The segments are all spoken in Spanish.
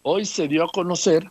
hoy se dio a conocer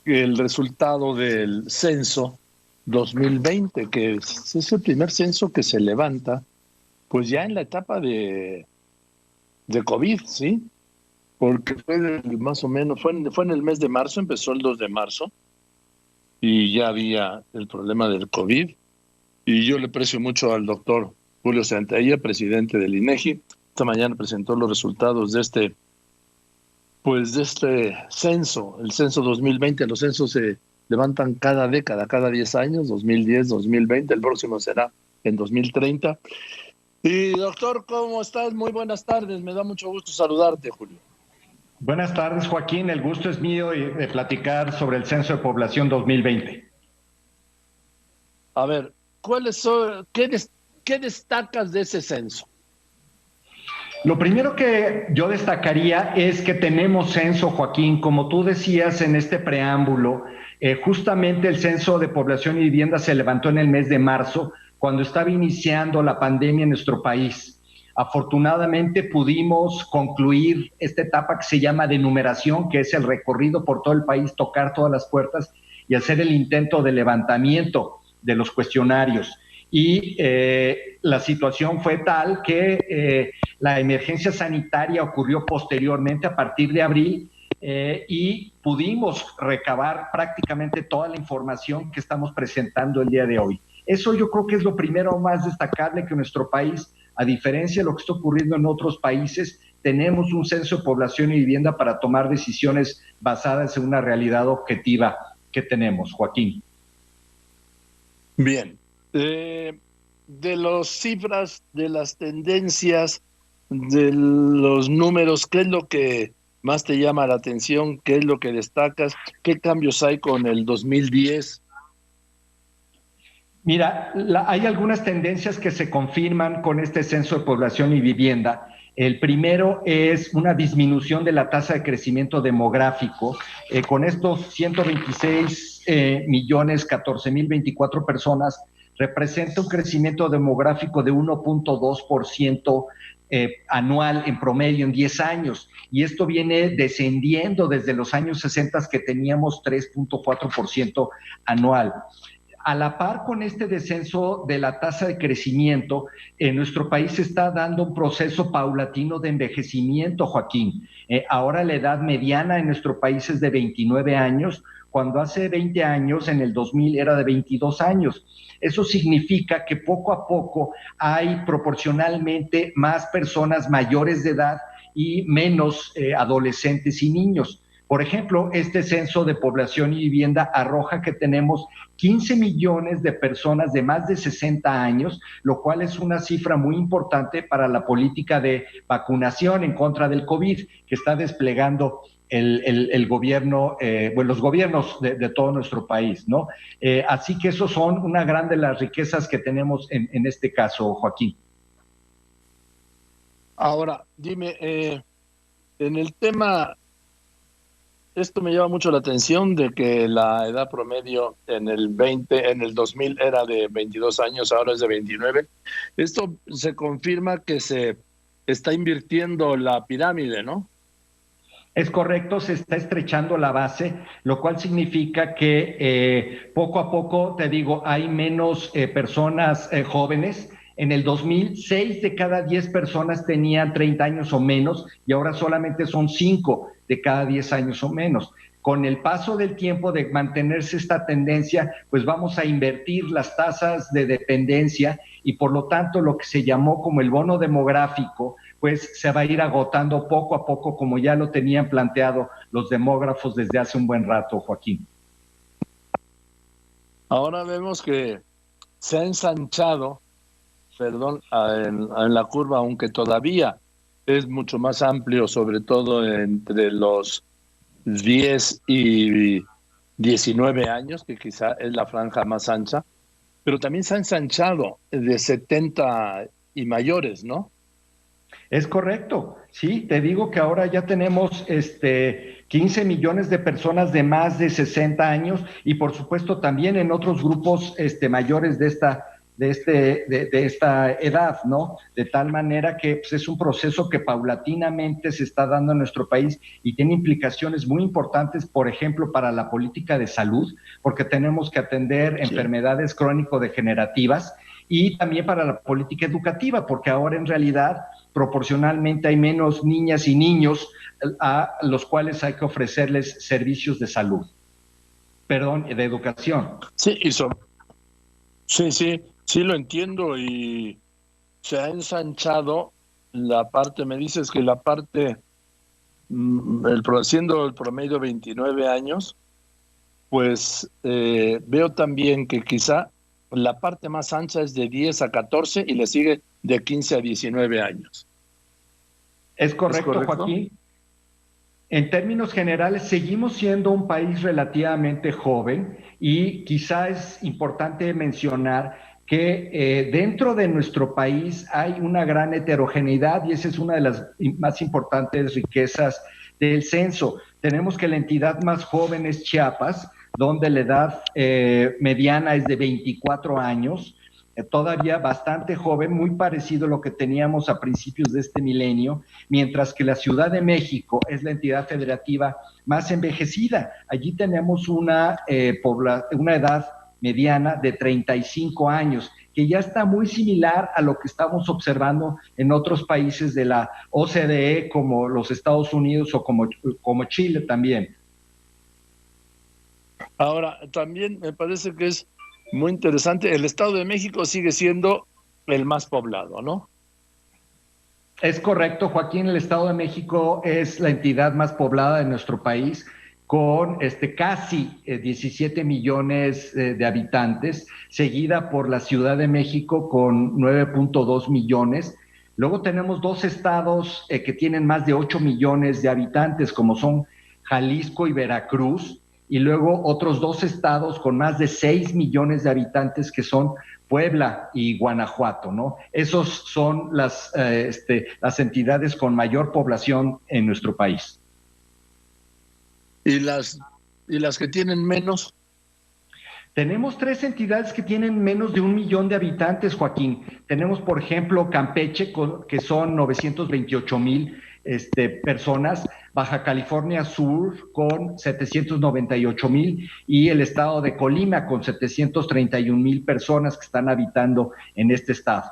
el resultado del censo 2020, que es el primer censo que se levanta, pues ya en la etapa de COVID, ¿sí? Porque fue más o menos, fue en el mes de marzo, empezó el 2 de marzo, y ya había el problema del COVID. Y yo le aprecio mucho al doctor Julio Santaella, presidente del INEGI. Esta mañana presentó los resultados de este censo, el censo 2020. Los censos se levantan cada década, cada 10 años, 2010, 2020, el próximo será en 2030. Y doctor, ¿cómo estás? Muy buenas tardes, me da mucho gusto saludarte, Julio. Buenas tardes, Joaquín, el gusto es mío de platicar sobre el Censo de Población 2020. A ver, ¿qué destacas de ese censo? Lo primero que yo destacaría es que tenemos censo, Joaquín, como tú decías en este preámbulo, justamente el Censo de Población y Vivienda se levantó en el mes de marzo, cuando estaba iniciando la pandemia en nuestro país. Afortunadamente pudimos concluir esta etapa que se llama de numeración, que es el recorrido por todo el país, tocar todas las puertas y hacer el intento de levantamiento de los cuestionarios. Y la situación fue tal que la emergencia sanitaria ocurrió posteriormente a partir de abril y pudimos recabar prácticamente toda la información que estamos presentando el día de hoy. Eso yo creo que es lo primero más destacable, que nuestro país, a diferencia de lo que está ocurriendo en otros países, tenemos un censo de población y vivienda para tomar decisiones basadas en una realidad objetiva que tenemos, Joaquín. Bien. De las cifras, de las tendencias, de los números, ¿qué es lo que más te llama la atención? ¿Qué es lo que destacas? ¿Qué cambios hay con el 2010? Mira, hay algunas tendencias que se confirman con este censo de población y vivienda. El primero es una disminución de la tasa de crecimiento demográfico. Con estos 126.014.024 personas, representa un crecimiento demográfico de 1.2% anual en promedio en 10 años. Y esto viene descendiendo desde los años 60, que teníamos 3.4% anual. A la par con este descenso de la tasa de crecimiento, en nuestro país se está dando un proceso paulatino de envejecimiento, Joaquín. Ahora la edad mediana en nuestro país es de 29 años, cuando hace 20 años, en el 2000, era de 22 años. Eso significa que poco a poco hay proporcionalmente más personas mayores de edad y menos adolescentes y niños. Por ejemplo, este censo de población y vivienda arroja que tenemos 15 millones de personas de más de 60 años, lo cual es una cifra muy importante para la política de vacunación en contra del COVID que está desplegando el gobierno, los gobiernos de todo nuestro país, ¿no? Así que esos son una gran de las riquezas que tenemos en este caso, Joaquín. Ahora, dime, en el tema... Esto me llama mucho la atención de que la edad promedio en el 2000 era de 22 años, ahora es de 29. Esto se confirma que se está invirtiendo la pirámide, ¿no? Es correcto, se está estrechando la base, lo cual significa que poco a poco, te digo, hay menos personas jóvenes. En el 2006 de cada 10 personas tenían 30 años o menos y ahora solamente son 5 de cada 10 años o menos. Con el paso del tiempo, de mantenerse esta tendencia, pues vamos a invertir las tasas de dependencia y por lo tanto lo que se llamó como el bono demográfico, pues se va a ir agotando poco a poco, como ya lo tenían planteado los demógrafos desde hace un buen rato, Joaquín. Ahora vemos que se ha ensanchado, en la curva, aunque todavía es mucho más amplio, sobre todo entre los 10 y 19 años, que quizá es la franja más ancha, pero también se ha ensanchado de 70 y mayores, ¿no? Es correcto, sí, te digo que ahora ya tenemos 15 millones de personas de más de 60 años y por supuesto también en otros grupos mayores de esta de esta edad, ¿no? De tal manera que pues, es un proceso que paulatinamente se está dando en nuestro país y tiene implicaciones muy importantes, por ejemplo, para la política de salud, porque tenemos que atender enfermedades crónico-degenerativas, y también para la política educativa, porque ahora en realidad proporcionalmente hay menos niñas y niños a los cuales hay que ofrecerles servicios de salud, perdón, de educación. Sí, sí lo entiendo, y se ha ensanchado la parte, me dices que la parte, siendo el promedio 29 años, pues veo también que quizá la parte más ancha es de 10 a 14 y le sigue de 15 a 19 años. ¿Es correcto, Joaquín? En términos generales, seguimos siendo un país relativamente joven y quizá es importante mencionar que dentro de nuestro país hay una gran heterogeneidad y esa es una de las más importantes riquezas del censo. Tenemos que la entidad más joven es Chiapas, donde la edad mediana es de 24 años, todavía bastante joven, muy parecido a lo que teníamos a principios de este milenio, mientras que la Ciudad de México es la entidad federativa más envejecida. Allí tenemos una edad mediana de 35 años, que ya está muy similar a lo que estamos observando en otros países de la OCDE, como los Estados Unidos o como Chile también. Ahora, también me parece que es muy interesante, el Estado de México sigue siendo el más poblado, ¿no? Es correcto, Joaquín, el Estado de México es la entidad más poblada de nuestro país, con casi 17 millones de habitantes, seguida por la Ciudad de México con 9.2 millones. Luego tenemos dos estados que tienen más de 8 millones de habitantes, como son Jalisco y Veracruz, y luego otros dos estados con más de 6 millones de habitantes, que son Puebla y Guanajuato, ¿no? Esos son las entidades con mayor población en nuestro país. ¿Y las que tienen menos? Tenemos 3 entidades que tienen menos de 1 millón de habitantes, Joaquín. Tenemos, por ejemplo, Campeche, que son 928,000 personas, Baja California Sur con 798,000 y el estado de Colima con 731,000 personas que están habitando en este estado.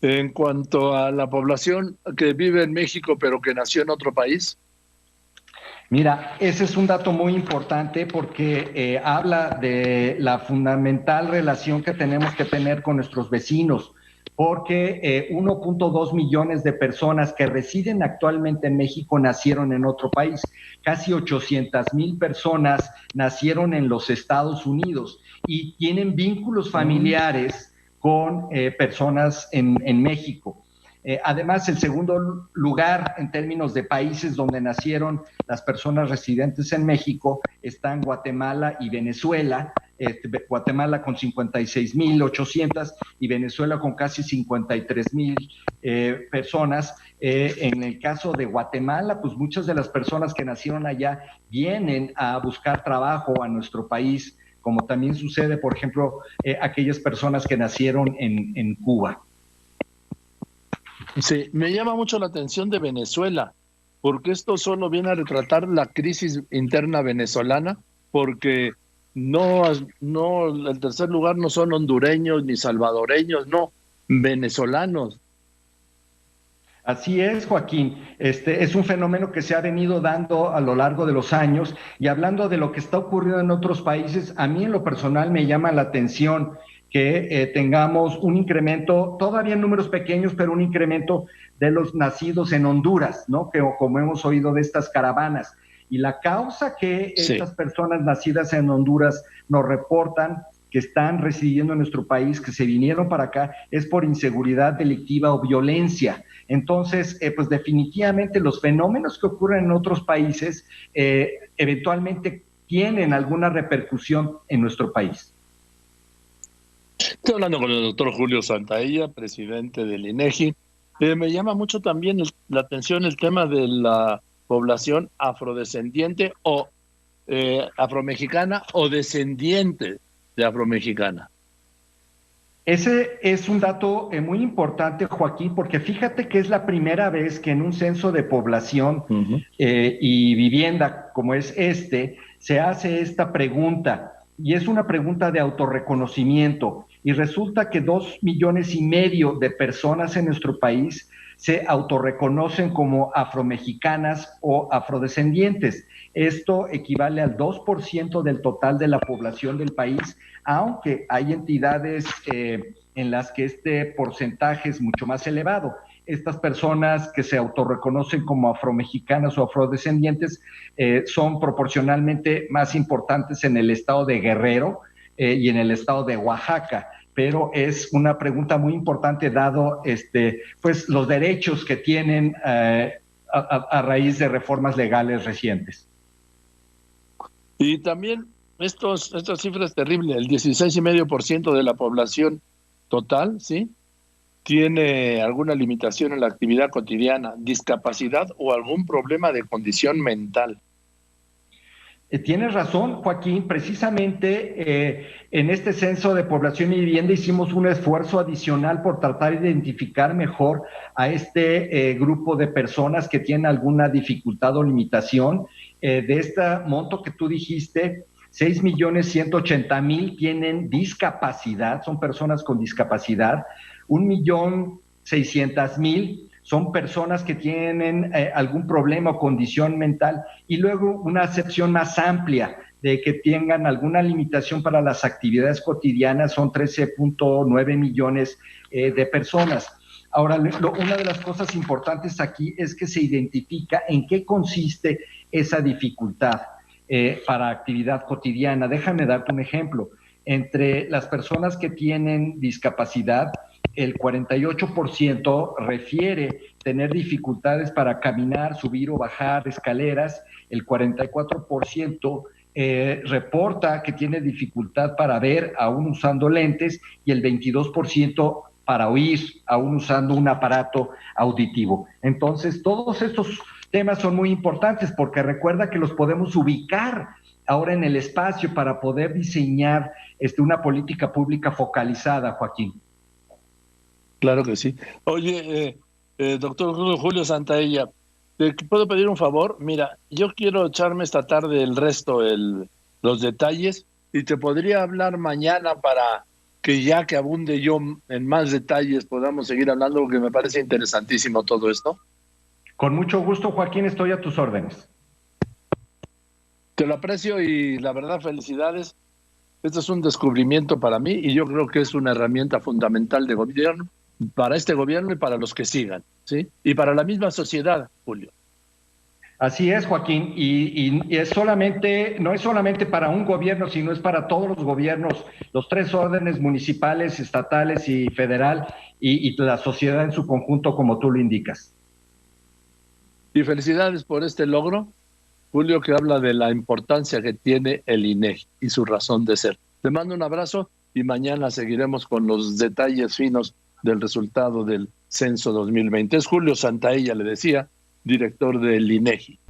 En cuanto a la población que vive en México pero que nació en otro país. Mira, ese es un dato muy importante porque habla de la fundamental relación que tenemos que tener con nuestros vecinos, porque 1.2 millones de personas que residen actualmente en México nacieron en otro país. Casi 800,000 personas nacieron en los Estados Unidos y tienen vínculos familiares con personas en México. Además, el segundo lugar en términos de países donde nacieron las personas residentes en México están Guatemala y Venezuela. Guatemala con 56,800 y Venezuela con casi 53,000 personas. En el caso de Guatemala, pues muchas de las personas que nacieron allá vienen a buscar trabajo a nuestro país, como también sucede, por ejemplo, aquellas personas que nacieron en Cuba. Sí, me llama mucho la atención de Venezuela, porque esto solo viene a retratar la crisis interna venezolana, porque no, el tercer lugar no son hondureños ni salvadoreños, no, venezolanos. Así es, Joaquín. Es un fenómeno que se ha venido dando a lo largo de los años, y hablando de lo que está ocurriendo en otros países, a mí en lo personal me llama la atención que tengamos un incremento, todavía en números pequeños, pero un incremento de los nacidos en Honduras, ¿no? Que como hemos oído de estas caravanas. Y la causa que estas personas nacidas en Honduras nos reportan que están residiendo en nuestro país, que se vinieron para acá, es por inseguridad delictiva o violencia. Entonces, pues definitivamente los fenómenos que ocurren en otros países eventualmente tienen alguna repercusión en nuestro país. Estoy hablando con el doctor Julio Santaella, presidente del INEGI. Me llama mucho también la atención el tema de la población afrodescendiente o afromexicana o descendiente de afromexicana. Ese es un dato muy importante, Joaquín, porque fíjate que es la primera vez que en un censo de población y vivienda como es se hace esta pregunta, y es una pregunta de autorreconocimiento, y resulta que 2,5 millones de personas en nuestro país se autorreconocen como afromexicanas o afrodescendientes. Esto equivale al 2% del total de la población del país, aunque hay entidades en las que este porcentaje es mucho más elevado. Estas personas que se autorreconocen como afromexicanas o afrodescendientes son proporcionalmente más importantes en el estado de Guerrero y en el estado de Oaxaca, pero es una pregunta muy importante dado pues los derechos que tienen a raíz de reformas legales recientes. Y también estas cifras terribles, el 16,5% de la población total, ¿sí?, tiene alguna limitación en la actividad cotidiana, discapacidad o algún problema de condición mental. Tienes razón, Joaquín. Precisamente en este censo de población y vivienda hicimos un esfuerzo adicional por tratar de identificar mejor a este grupo de personas que tienen alguna dificultad o limitación. De este monto que tú dijiste, 6,180,000 tienen discapacidad, son personas con discapacidad. 1,600,000 son personas que tienen algún problema o condición mental, y luego una acepción más amplia de que tengan alguna limitación para las actividades cotidianas, son 13,9 millones de personas. Ahora, una de las cosas importantes aquí es que se identifica en qué consiste esa dificultad para actividad cotidiana. Déjame darte un ejemplo. Entre las personas que tienen discapacidad, el 48% refiere tener dificultades para caminar, subir o bajar escaleras, el 44% reporta que tiene dificultad para ver aún usando lentes, y el 22% para oír aún usando un aparato auditivo. Entonces, todos estos temas son muy importantes porque recuerda que los podemos ubicar ahora en el espacio para poder diseñar una política pública focalizada, Joaquín. Claro que sí. Oye, doctor Julio Santaella, ¿te puedo pedir un favor? Mira, yo quiero echarme esta tarde el resto, los detalles, y te podría hablar mañana para que ya que abunde yo en más detalles podamos seguir hablando, porque me parece interesantísimo todo esto. Con mucho gusto, Joaquín, estoy a tus órdenes. Te lo aprecio y la verdad, felicidades. Esto es un descubrimiento para mí y yo creo que es una herramienta fundamental de gobierno, para este gobierno y para los que sigan, ¿sí? Y para la misma sociedad, Julio. Así es, Joaquín, y es no es solamente para un gobierno, sino es para todos los gobiernos, los tres órdenes municipales, estatales y federal, y la sociedad en su conjunto, como tú lo indicas. Y felicidades por este logro, Julio, que habla de la importancia que tiene el INEGI y su razón de ser. Te mando un abrazo y mañana seguiremos con los detalles finos del resultado del censo 2020. Es Julio Santaella, le decía, director del INEGI.